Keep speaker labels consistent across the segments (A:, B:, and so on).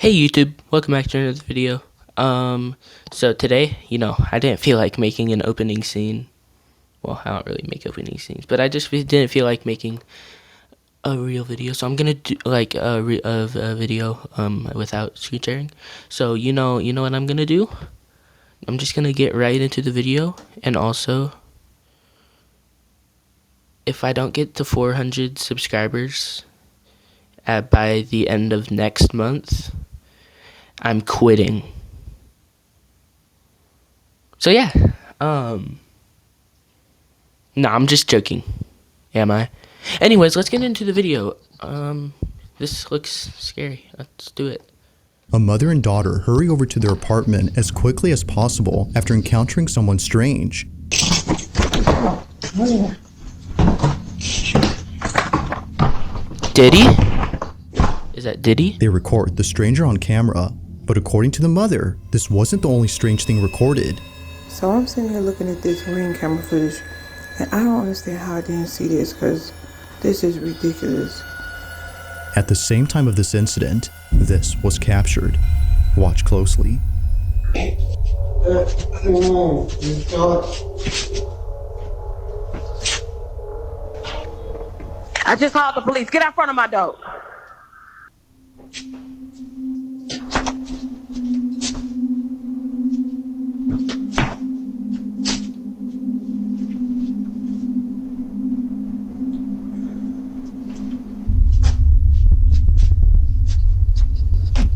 A: Hey YouTube, welcome back to another video. So today, I didn't feel like making an opening scene. Well, I don't really make opening scenes, but I just didn't feel like making a real video. So I'm gonna do like a video without screen sharing. So you know what I'm gonna do? I'm just gonna get right into the video, and also, if I don't get to 400 subscribers by the end of next month, I'm quitting. So yeah, no, I'm just joking. Am I? Anyways, let's get into the video. This looks scary. Let's do it.
B: A mother and daughter hurry over to their apartment as quickly as possible after encountering someone strange.
A: Diddy? Is that Diddy?
B: They record the stranger on camera, but according to the mother, this wasn't the only strange thing recorded.
C: So I'm sitting here looking at this Ring camera footage, and I don't understand how I didn't see this, because this is ridiculous.
B: At the same time of this incident, this was captured. Watch closely.
D: I just called the police. Get out front of my door.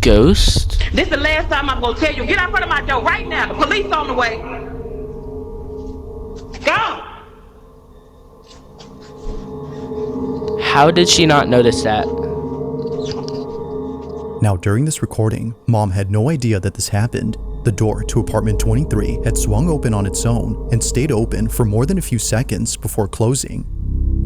A: Ghost?
D: This is the last time I'm gonna tell you. Get out front of my door right now. The police on the way. Go.
A: How did she not notice that?
B: Now during this recording, Mom had no idea that this happened. The door to apartment 23 had swung open on its own and stayed open for more than a few seconds before closing.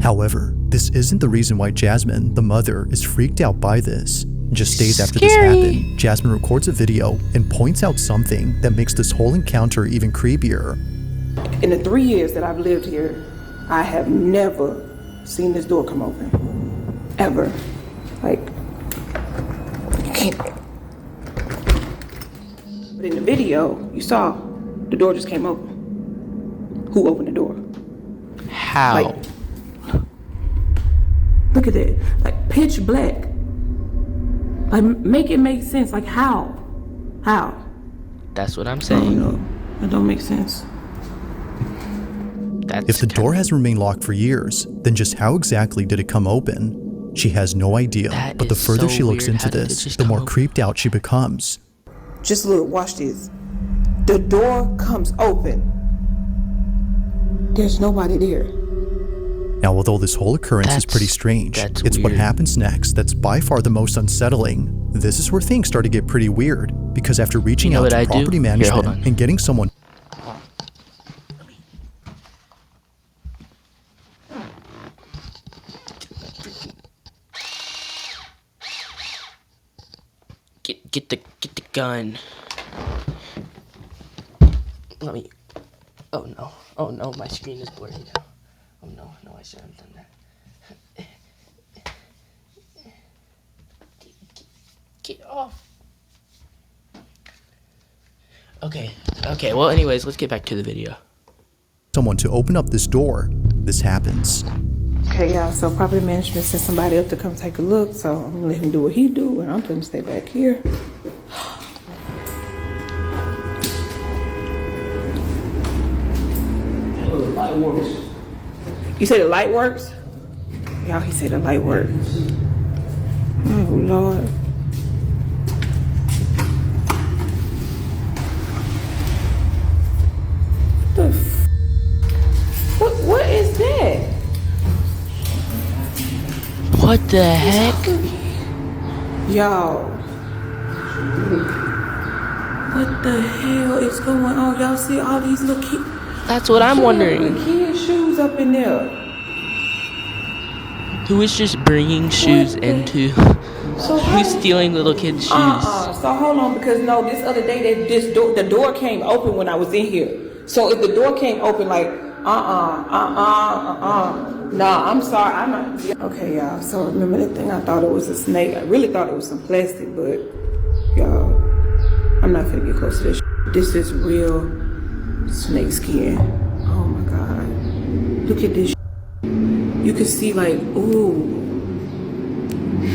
B: However, this isn't the reason why Jasmine, the mother, is freaked out by this. Just days after this happened, Jasmine records a video and points out something that makes this whole encounter even creepier.
C: In the 3 years that I've lived here, I have never seen this door come open. Ever. Like, you can't. But in the video, you saw the door just came open. Who opened the door?
A: How?
C: Like, look at it. Like, pitch black. Like, make it make sense. Like, how? How?
A: That's what I'm
C: I don't
A: saying.
C: know. That don't make sense.
B: If the door has remained locked for years, then just how exactly did it come open? She has no idea, but the further she looks into this, the more creeped out she becomes.
C: Just look, watch this. The door comes open. There's nobody there.
B: Now, although this whole occurrence is pretty strange, it's what happens next that's by far the most unsettling. This is where things start to get pretty weird, because after reaching out to property management and getting someone
A: Get the gun. Let me. Oh no, my screen is blurry now. Oh no, I shouldn't have done that. Get off. Okay, well anyways, let's get back to the video.
B: Someone to open up this door, this happens.
C: Okay, y'all, so property management sent somebody up to come take a look, so I'm gonna let him do what he do, and I'm gonna stay back here.
E: Light works.
C: You say the light works? Y'all, he said the light works. Oh, Lord. What is that?
A: What the heck?
C: Y'all. What the hell is going on? Y'all see all these little kids?
A: That's what I'm wondering.
C: Kids' shoes up in there.
A: Who is just bringing shoes into? Who's stealing little kids' shoes?
C: So hold on, because no, this other day the door came open when I was in here. So if the door came open, like Nah, I'm sorry. I'm not. Okay, y'all. So remember that thing? I thought it was a snake. I really thought it was some plastic, but Y'all, I'm not finna get close to this. This is real snake skin. Oh my God. Look at this. You can see like, ooh.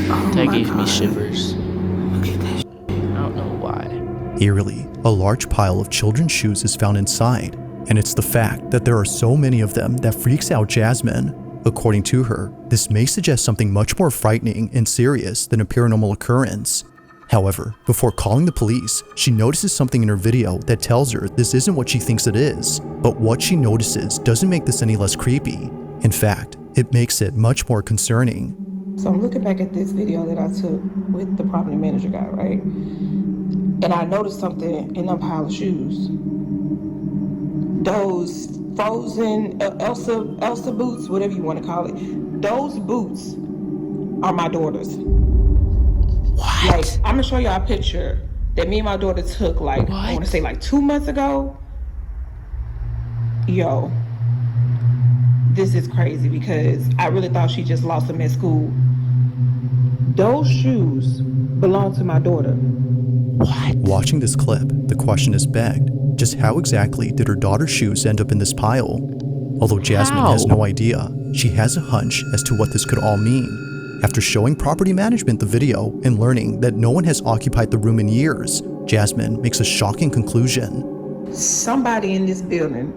C: Oh
A: That
C: my
A: gave me
C: God.
A: shivers.
C: Look at that.
A: I don't know why.
B: Eerily, a large pile of children's shoes is found inside, and it's the fact that there are so many of them that freaks out Jasmine. According to her, this may suggest something much more frightening and serious than a paranormal occurrence. However, before calling the police, she notices something in her video that tells her this isn't what she thinks it is. But what she notices doesn't make this any less creepy. In fact, it makes it much more concerning.
C: So I'm looking back at this video that I took with the property manager guy, right? And I noticed something in that pile of shoes. Those frozen Elsa boots, whatever you want to call it, those boots are my daughter's.
A: What?
C: Like, I'm gonna show y'all a picture that me and my daughter took, like, I want to say like 2 months ago. Yo, this is crazy because I really thought she just lost them at school. Those shoes belong to my daughter.
B: What? Watching this clip, the question is begged, just how exactly did her daughter's shoes end up in this pile? Although Jasmine has no idea, she has a hunch as to what this could all mean. After showing property management the video and learning that no one has occupied the room in years, Jasmine makes a shocking conclusion.
C: Somebody in this building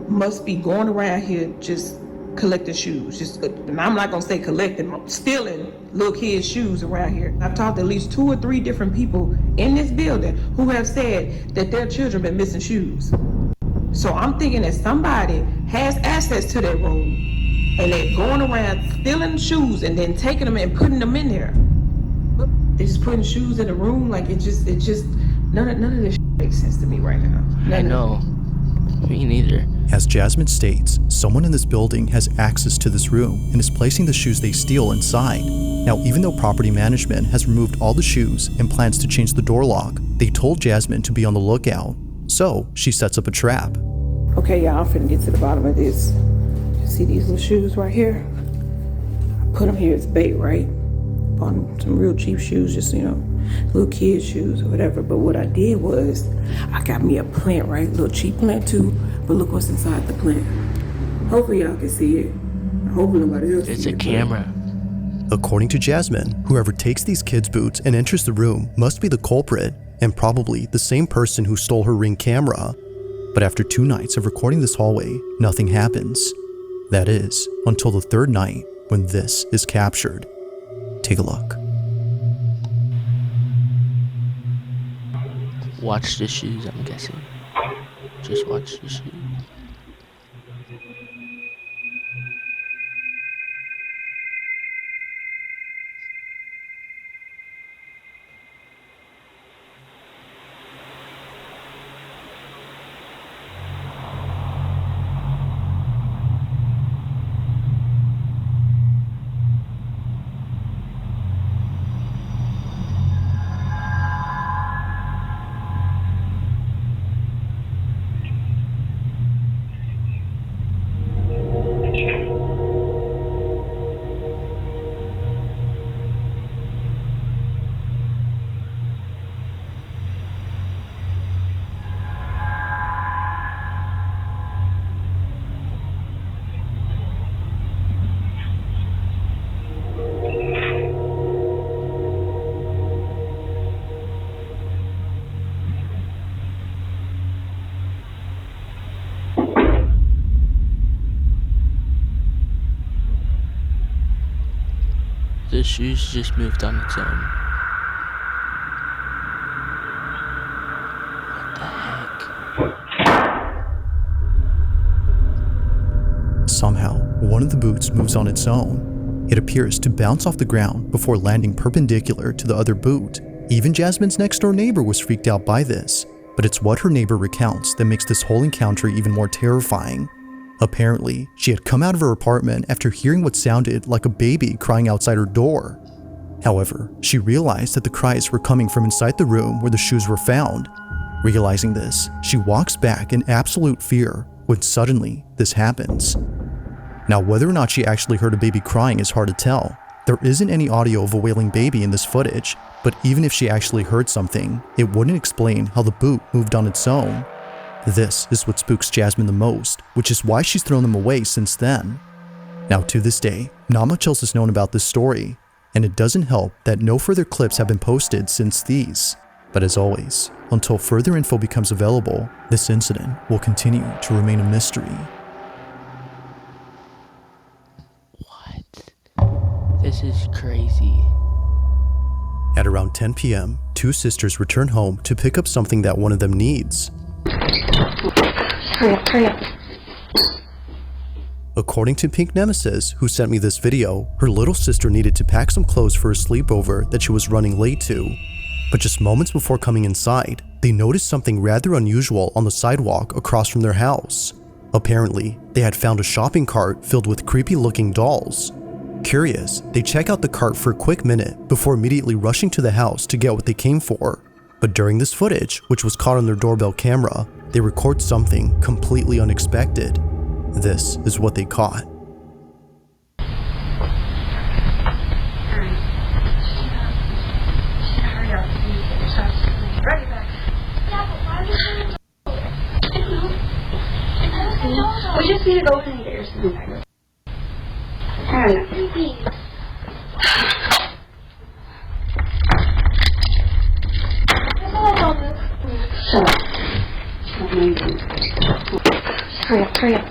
C: must be going around here just collecting shoes. And I'm not gonna say collecting, stealing little kids' shoes around here. I've talked to at least 2 or 3 different people in this building who have said that their children been missing shoes. So I'm thinking that somebody has access to that room and they're going around stealing shoes and then taking them and putting them in there. They're just putting shoes in the room. Like it just none of this makes sense to me right now.
A: I know. Me neither.
B: As Jasmine states, someone in this building has access to this room and is placing the shoes they steal inside. Now, even though property management has removed all the shoes and plans to change the door lock, they told Jasmine to be on the lookout. So she sets up a trap.
C: Okay, y'all, I'm finna get to the bottom of this. You see these little shoes right here? I put them here as bait, right? On some real cheap shoes, just, little kids' shoes or whatever. But what I did was, I got me a plant, right? A little cheap plant too, but look what's inside the plant. Hopefully y'all can see it. Hopefully nobody else
A: It's
C: can
A: a camera.
B: According to Jasmine, whoever takes these kids' boots and enters the room must be the culprit, and probably the same person who stole her Ring camera. But after 2 nights of recording this hallway, nothing happens. That is, until the 3rd night, when this is captured. Take a look.
A: Watch the shoes, I'm guessing. Just watch the shoes. The shoes just moved on its own. What the heck?
B: Somehow, one of the boots moves on its own. It appears to bounce off the ground before landing perpendicular to the other boot. Even Jasmine's next-door neighbor was freaked out by this, but it's what her neighbor recounts that makes this whole encounter even more terrifying. Apparently, she had come out of her apartment after hearing what sounded like a baby crying outside her door. However, she realized that the cries were coming from inside the room where the shoes were found. Realizing this, she walks back in absolute fear when suddenly this happens. Now, whether or not she actually heard a baby crying is hard to tell. There isn't any audio of a wailing baby in this footage, but even if she actually heard something, it wouldn't explain how the boot moved on its own. This is what spooks Jasmine the most, which is why she's thrown them away since then. Now to this day, not much else is known about this story, and it doesn't help that no further clips have been posted since these. But as always, until further info becomes available, this incident will continue to remain a mystery.
A: What? This is crazy.
B: At around 10 p.m., two sisters return home to pick up something that one of them needs.
E: Hurry up.
B: According to Pink Nemesis, who sent me this video, her little sister needed to pack some clothes for a sleepover that she was running late to. But just moments before coming inside, they noticed something rather unusual on the sidewalk across from their house. Apparently, they had found a shopping cart filled with creepy-looking dolls. Curious, they check out the cart for a quick minute before immediately rushing to the house to get what they came for. But during this footage, which was caught on their doorbell camera, they record something completely unexpected. This is what they caught.
E: We just need to go and get your something. Hurry up. Shut up. Hurry up.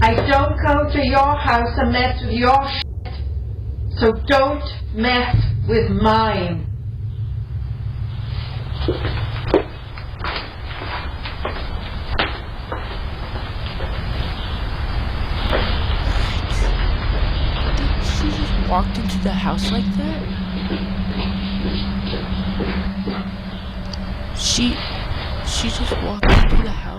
F: I don't go to your house and mess with your shit, so don't mess with mine.
A: She just walked into the house like that? She just walked into the house?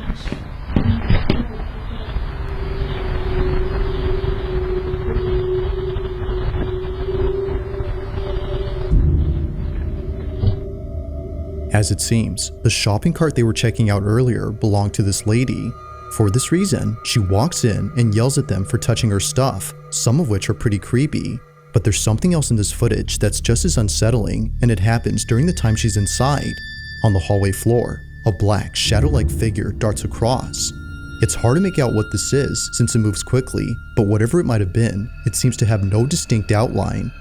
B: As it seems, the shopping cart they were checking out earlier belonged to this lady. For this reason, she walks in and yells at them for touching her stuff, some of which are pretty creepy. But there's something else in this footage that's just as unsettling, and it happens during the time she's inside. On the hallway floor, a black, shadow-like figure darts across. It's hard to make out what this is since it moves quickly, but whatever it might have been, it seems to have no distinct outline.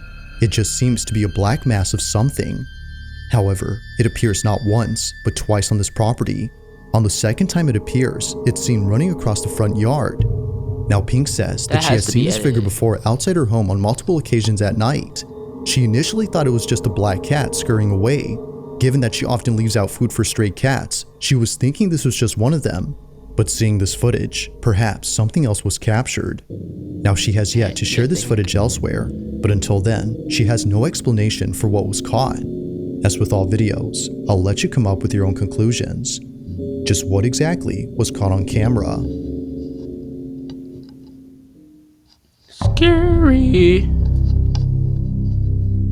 B: It just seems to be a black mass of something. However, it appears not once, but twice on this property. On the second time it appears, it's seen running across the front yard. Now Pink says that she has seen this figure before outside her home on multiple occasions at night. She initially thought it was just a black cat scurrying away. Given that she often leaves out food for stray cats, she was thinking this was just one of them. But seeing this footage, perhaps something else was captured. Now she has yet to share this footage elsewhere, but until then, she has no explanation for what was caught. As with all videos, I'll let you come up with your own conclusions. Just what exactly was caught on camera?
A: Scary.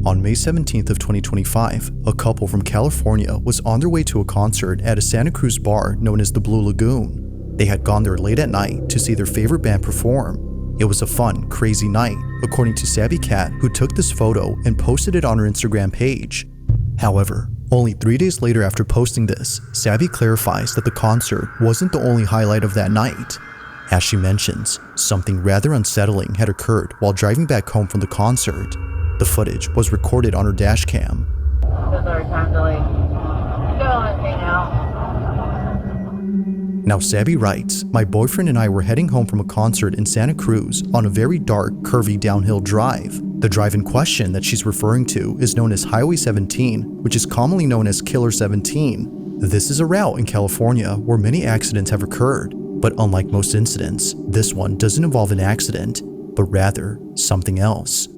B: On May 17th of 2025, a couple from California was on their way to a concert at a Santa Cruz bar known as the Blue Lagoon. They had gone there late at night to see their favorite band perform. It was a fun, crazy night, according to Savvy Cat, who took this photo and posted it on her Instagram page. However, only 3 days later after posting this, Savvy clarifies that the concert wasn't the only highlight of that night. As she mentions, something rather unsettling had occurred while driving back home from the concert. The footage was recorded on her dash cam. Now Savvy writes, "My boyfriend and I were heading home from a concert in Santa Cruz on a very dark, curvy downhill drive. The drive in question that she's referring to is known as Highway 17, which is commonly known as Killer 17. This is a route in California where many accidents have occurred, but unlike most incidents, this one doesn't involve an accident, but rather something else."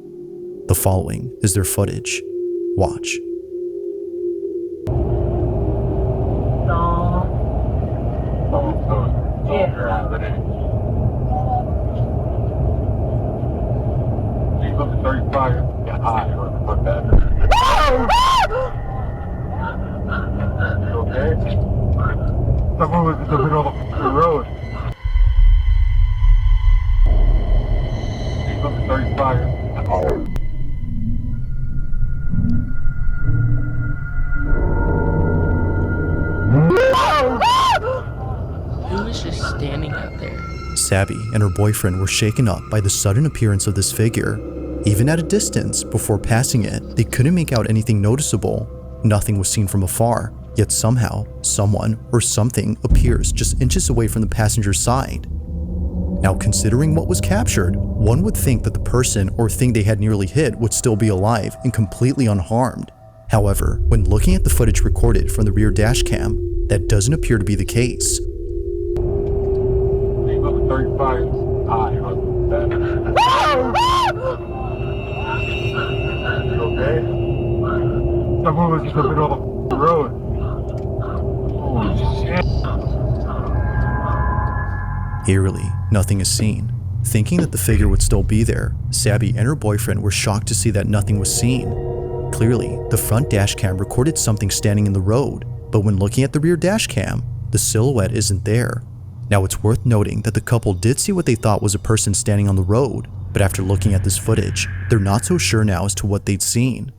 B: The following is their footage. Watch.
G: Someone was in the middle of the road. Something started fire.
A: Who was just standing out there?
B: Sabby and her boyfriend were shaken up by the sudden appearance of this figure. Even at a distance, before passing it, they couldn't make out anything noticeable. Nothing was seen from afar, yet somehow, someone or something appears just inches away from the passenger's side. Now, considering what was captured, one would think that the person or thing they had nearly hit would still be alive and completely unharmed. However, when looking at the footage recorded from the rear dash cam, that doesn't appear to be the case.
G: Something started fire. You okay? Someone was in the middle of the road. Holy shit.
B: Eerily, nothing is seen. Thinking that the figure would still be there, Sabby and her boyfriend were shocked to see that nothing was seen. Clearly, the front dash cam recorded something standing in the road, but when looking at the rear dash cam, the silhouette isn't there. Now, it's worth noting that the couple did see what they thought was a person standing on the road, but after looking at this footage, they're not so sure now as to what they'd seen.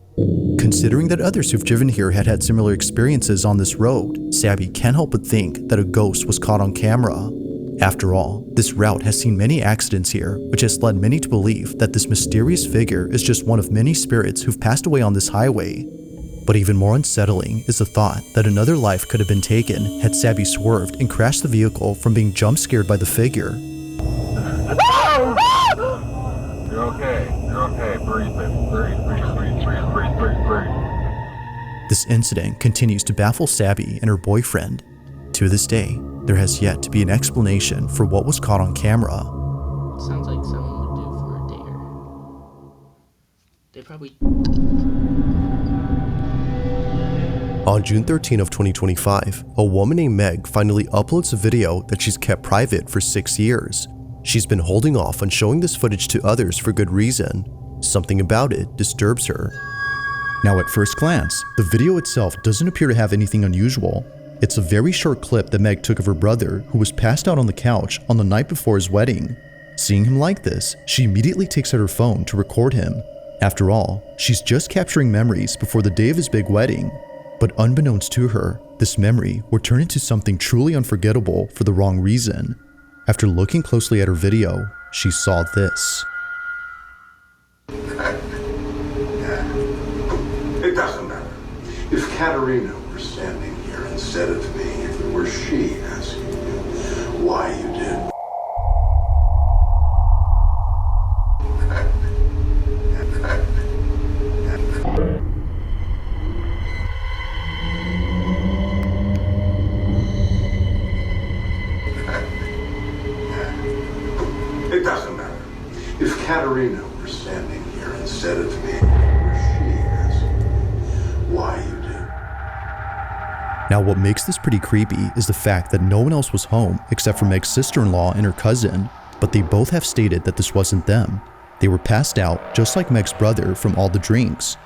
B: Considering that others who've driven here had had similar experiences on this road, Sabby can't help but think that a ghost was caught on camera. After all, this route has seen many accidents here, which has led many to believe that this mysterious figure is just one of many spirits who've passed away on this highway. But even more unsettling is the thought that another life could have been taken had Sabby swerved and crashed the vehicle from being jump scared by the figure.
G: You're okay. You're okay. Breathe, baby. Breathe.
B: This incident continues to baffle Sabby and her boyfriend. To this day, there has yet to be an explanation for what was caught on camera.
A: Sounds like someone would do for a dare. They probably...
H: On June 13 of 2025, a woman named Meg finally uploads a video that she's kept private for 6 years. She's been holding off on showing this footage to others for good reason. Something about it disturbs her.
B: Now, at first glance, the video itself doesn't appear to have anything unusual. It's a very short clip that Meg took of her brother, who was passed out on the couch on the night before his wedding. Seeing him like this, she immediately takes out her phone to record him. After all, she's just capturing memories before the day of his big wedding. But unbeknownst to her, this memory would turn into something truly unforgettable for the wrong reason. After looking closely at her video, she saw this.
I: It doesn't matter. If Katerina were standing here instead of me, if it were she asking you why you did. It doesn't matter. If Katerina were standing here instead of me, if it were she asking you why you did.
B: Now, what makes this pretty creepy is the fact that no one else was home except for Meg's sister-in-law and her cousin, but they both have stated that this wasn't them. They were passed out just like Meg's brother from all the drinks.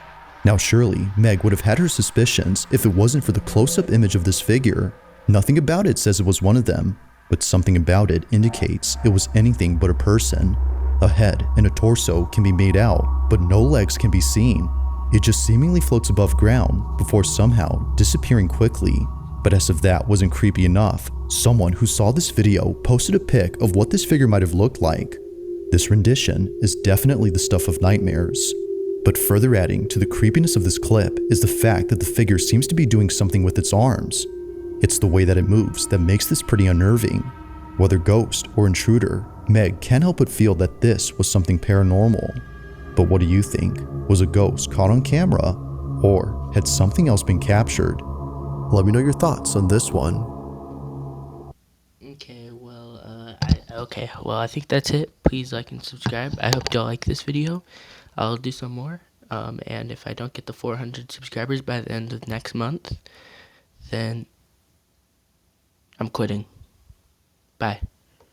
B: Now, surely Meg would have had her suspicions if it wasn't for the close-up image of this figure. Nothing about it says it was one of them, but something about it indicates it was anything but a person. A head and a torso can be made out, but no legs can be seen. It just seemingly floats above ground before somehow disappearing quickly. But as if that wasn't creepy enough, someone who saw this video posted a pic of what this figure might have looked like. This rendition is definitely the stuff of nightmares. But further adding to the creepiness of this clip is the fact that the figure seems to be doing something with its arms. It's the way that it moves that makes this pretty unnerving. Whether ghost or intruder, Meg can't help but feel that this was something paranormal. But what do you think? Was a ghost caught on camera? Or had something else been captured? Let me know your thoughts on this one.
A: Okay, well, I think that's it. Please like and subscribe. I hope y'all like this video. I'll do some more. And if I don't get the 400 subscribers by the end of next month, then I'm quitting. Bye.